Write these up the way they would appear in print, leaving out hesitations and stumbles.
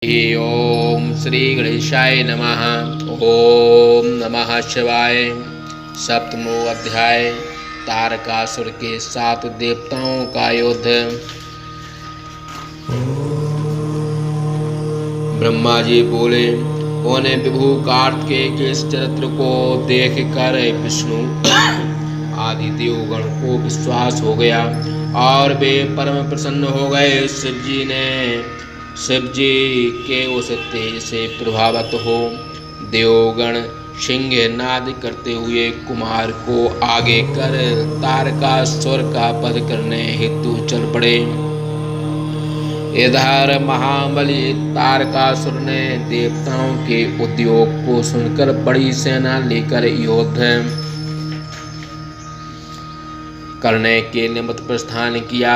ओम श्री गणेशाय नमः। ओम नमः शिवाय। सप्तमो अध्याय तारकासुर के 7 देवताओं का युद्ध। ब्रह्मा जी बोले, उन्हें विभु कार्तिकेय के इस चरित्र को देख कर विष्णु आदि देवगण को विश्वास हो गया और वे परम प्रसन्न हो गए। शिव जी के उस तेज से प्रभावित हो देवगण सिंह नाद करते हुए कुमार को आगे कर तारकासुर का वध करने हेतु चल पड़े। इधर महाबली तारकासुर ने देवताओं के उद्योग को सुनकर बड़ी सेना लेकर युद्ध करने के निमित्त प्रस्थान किया।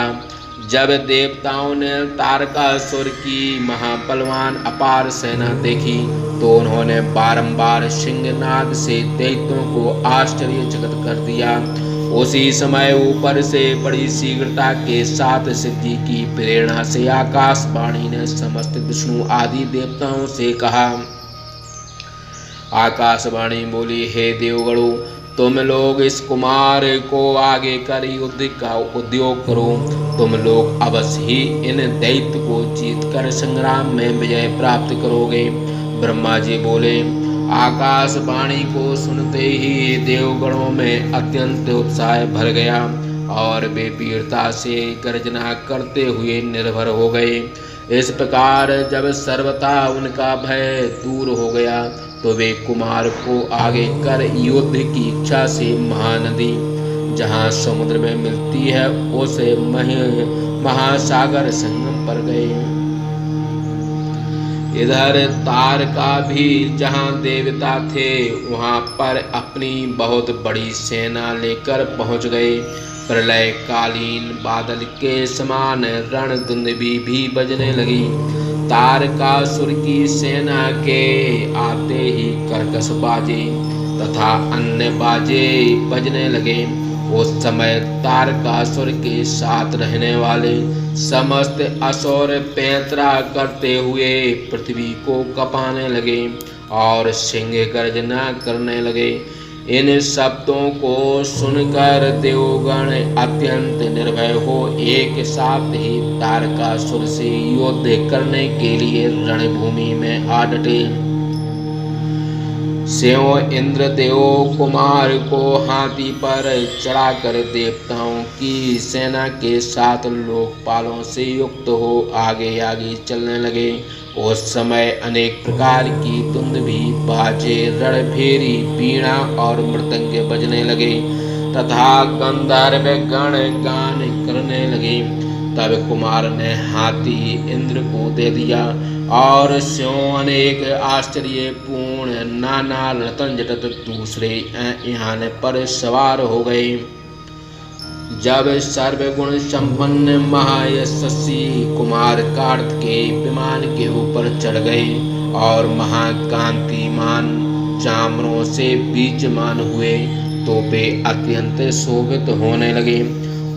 जब देवताओं ने तारकासुर की महाबलवान अपार सेना देखी तो उन्होंने बारंबार सिंहनाद से दैत्यों को आश्चर्यचकित कर दिया। उसी समय ऊपर से बड़ी शीघ्रता के साथ शिव जी की प्रेरणा से आकाशवाणी ने समस्त विष्णु आदि देवताओं से कहा। आकाशवाणी बोली, हे देवगणों, तुम लोग इस कुमार को आगे कर युद्ध का उद्योग करो। तुम लोग अवश्य ही इन दैत्य को जीत कर संग्राम में विजय प्राप्त करोगे। ब्रह्मा जी बोले, आकाशवाणी को सुनते ही देवगणों में अत्यंत उत्साह भर गया और वे वीरता से गर्जना करते हुए निर्भर हो गए। इस प्रकार जब सर्वथा उनका भय दूर हो गया तो वे कुमार को आगे कर युद्ध की इच्छा से महानदी जहाँ समुद्र में मिलती है उसे महासागर संगम पर गए। इधर तारका भी जहाँ देवता थे वहाँ पर अपनी बहुत बड़ी सेना लेकर पहुँच गए। प्रलय कालीन बादल के समान रणदुंदुभी भी बजने लगी। तारकासुर की सेना के आते ही कर्कश बाजे तथा अन्य बाजे बजने लगे। उस समय तारकासुर के साथ रहने वाले समस्त असुर पैंतरा करते हुए पृथ्वी को कपाने लगे और सिंह गर्जना करने लगे। इन शब्दों को सुनकर देवगण अत्यंत निर्भय हो एक साथ ही तारकासुर से युद्ध करने के लिए रणभूमि में आ डटे। शिव इंद्रदेव कुमार को हाथी पर चढ़ाकर देवताओं की सेना के साथ लोकपालों से युक्त हो आगे आगे चलने लगे। उस समय अनेक प्रकार की दुंदुभी बाजे रणभेरी वीणा और मृदंग बजने लगे तथा गंधर्व गण गान करने लगे। तब कुमार ने हाथी इंद्र को दे दिया और स्यों अनेक आश्चर्यपूर्ण नाना रतन जटत दूसरे यान पर सवार हो गए। जब सर्वगुण संपन्न महायशस्वी कुमार कार्तिकेय विमान के ऊपर चढ़ गए और महाकांतिमान चामरों से बीजमान हुए तो वे अत्यंत शोभित होने लगे।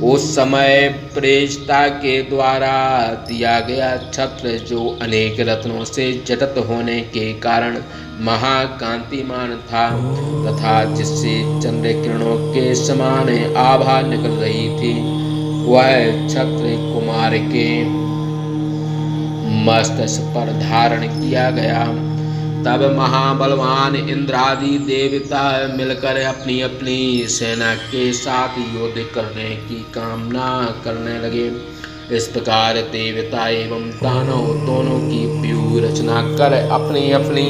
उस समय प्रेषता के द्वारा दिया गया छत्र जो अनेक रत्नों से जटित होने के कारण महाकांतिमान था तथा जिससे चंद्र किरणों के समान आभा निकल रही थी, वह छत्र कुमार के मस्तक पर धारण किया गया। तब महाबलवान इंद्रादि देवता मिलकर अपनी अपनी सेना के साथ युद्ध करने की कामना करने लगे। इस प्रकार देवता एवं दानव दोनों की व्यूह रचना कर अपनी अपनी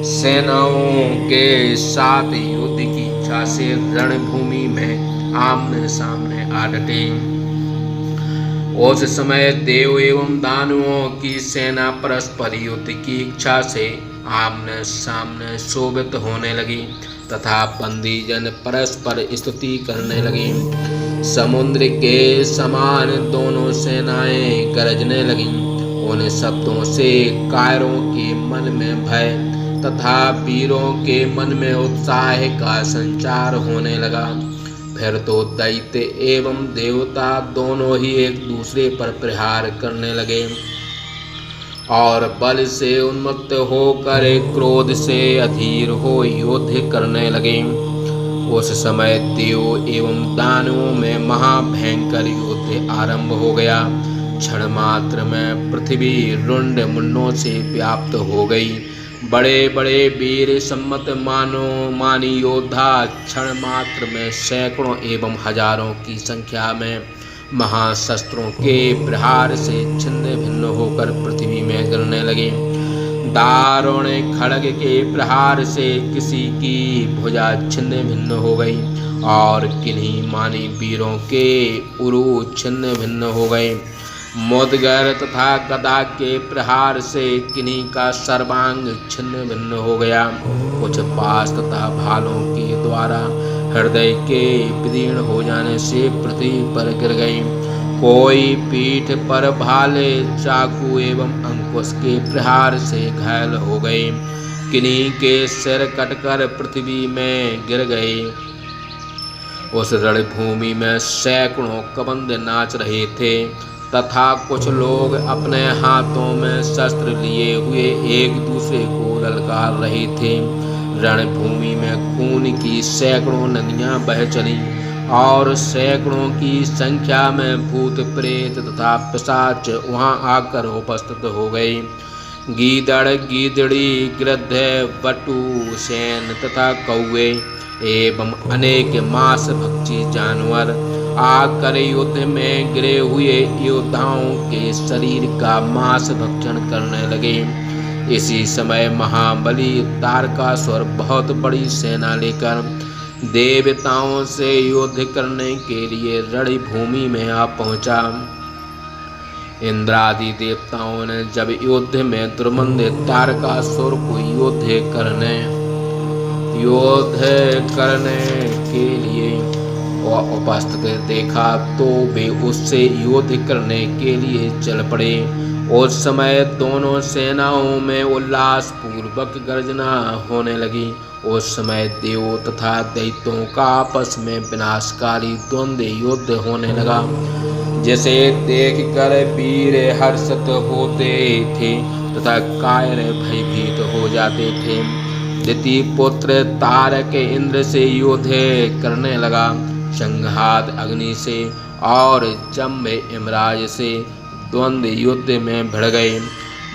सेनाओं के साथ युद्ध की इच्छा से रणभूमि में आमने सामने आ डटे। उस समय देव एवं दानवों की सेना परस्पर युद्ध की इच्छा से आमने सामने शोभित होने लगी तथा बंदी जन परस्पर स्तुति करने लगे। समुद्र के समान दोनों सेनाएं गरजने लगीं। उन शब्दों से कायरों के मन में भय तथा वीरों के मन में उत्साह का संचार होने लगा। फिर तो दैत्य एवं देवता दोनों ही एक दूसरे पर प्रहार करने लगे। और बल से उन्मत्त होकर क्रोध से अधीर हो युद्ध करने लगे। उस समय देव एवं दानवों में महाभयंकर युद्ध आरंभ हो गया। क्षण मात्र में पृथ्वी रुंड मुंडों से व्याप्त हो गई। बड़े बड़े वीर सम्मत मानी योद्धा क्षण मात्र में सैकड़ों एवं हजारों की संख्या में महाशस्त्रों के प्रहार से छिन्न भिन्न होकर पृथ्वी में गिरने लगे। दारुण खड़ग के प्रहार से किसी की भुजा छिन्न भिन्न हो गई और किन्हीं मानी वीरों के उरु छिन्न भिन्न हो गए। मुदगर तथा गदा के प्रहार से किन्हीं का सर्वांग छिन्न भिन्न हो गया। कुछ पास तथा भालों के द्वारा हृदय के विदीर्ण हो जाने से पृथ्वी पर गिर गई। कोई पीठ पर भाले चाकू एवं अंकुश के प्रहार से घायल हो गए। किन्हीं के सिर कटकर पृथ्वी में गिर गए। उस रणभूमि में सैकड़ों कबंद नाच रहे थे तथा कुछ लोग अपने हाथों में शस्त्र लिए हुए एक दूसरे को ललकार रहे थे। रणभूमि में खून की सैकड़ों नदियां बह चली और सैकड़ों की संख्या में भूत प्रेत तथा पिशाच वहां आकर उपस्थित हो गए। गीदड़ गीदड़ी गिरध बटु सैन तथा कौवे एवं अनेक मांस भक्षी जानवर आकर युद्ध में गिरे हुए योद्धाओं के शरीर का मांस भक्षण करने लगे। इसी समय महाबली तारकासुर बहुत बड़ी सेना लेकर देवताओं से युद्ध करने के लिए रणभूमि में आ पहुंचा। इंद्रादि देवताओं ने जब युद्ध में दुर्मंद तारकासुर को युद्ध करने के लिए उपस्थित देखा तो वे उससे युद्ध करने के लिए चल पड़े। उस समय दोनों सेनाओं में उल्लास पूर्वक गर्जना होने लगी। उस समय देवों तथा दैत्यों का आपस में विनाशकारी द्वंद्व युद्ध होने लगा, जिसे देखकर वीर हर्षित होते थे तथा कायर भयभीत हो जाते थे। दिति पुत्र तारक इंद्र से युद्ध करने लगा। संघात अग्नि से और जम्भ यमराज से द्वंद्व युद्ध में भिड़ गए।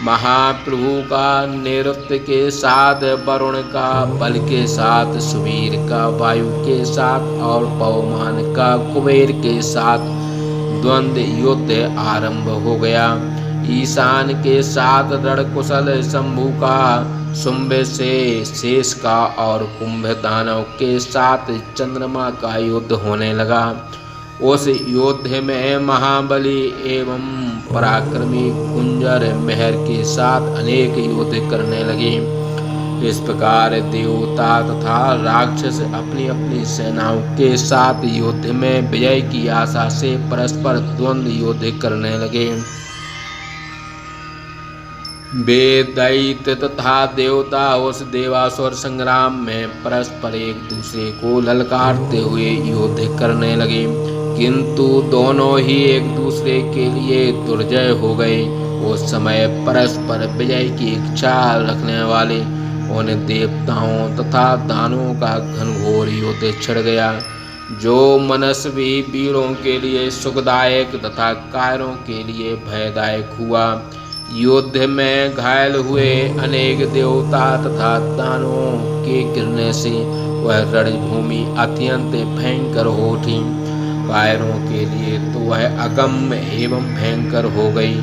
महाप्रभु का नैऋत्य के साथ वरुण का बल के साथ सुवीर का वायु के साथ और पवमान का कुबेर के साथ द्वंद्व युद्ध आरंभ हो गया। ईशान के साथ रणकुशल शंभु का शुंभ से शेष का और कुंभ दानव के साथ चंद्रमा का युद्ध होने लगा। उस युद्ध में महाबली एवं पराक्रमी कुंजर मेहर के साथ अनेक युद्ध करने लगे। इस प्रकार देवता तथा राक्षस अपनी अपनी सेनाओं के साथ युद्ध में विजय की आशा से परस्पर द्वंद्व युद्ध करने लगे। वे दैत्य तथा देवता उस देवासुर संग्राम में परस्पर एक दूसरे को ललकारते हुए युद्ध करने लगे, किंतु दोनों ही एक दूसरे के लिए दुर्जय हो गए। उस समय परस्पर विजय की इच्छा रखने वाले उन देवताओं तथा दानवों का घनघोर युद्ध छिड़ गया, जो मनस्वी वीरों के लिए सुखदायक तथा कायरों के लिए भयदायक हुआ। युद्ध में घायल हुए अनेक देवता तथा दानवों के गिरने से वह रणभूमि अत्यंत भयंकर हो उठी। कायरों के लिए तो वह अगम्य एवं भयंकर हो गई,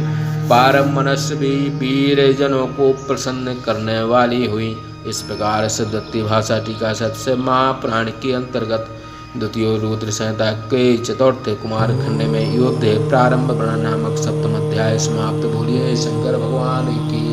पर मनस्वी वीर जनों को प्रसन्न करने वाली हुई। इस प्रकार से द्वितीय भाषा टीका सबसे महापुराण के अंतर्गत द्वितीय रुद्र संहिता के चतुर्थ कुमार खंड में युद्ध प्रारंभ नामक सप्तम अध्याय समाप्त। बोलिए शंकर भगवान की।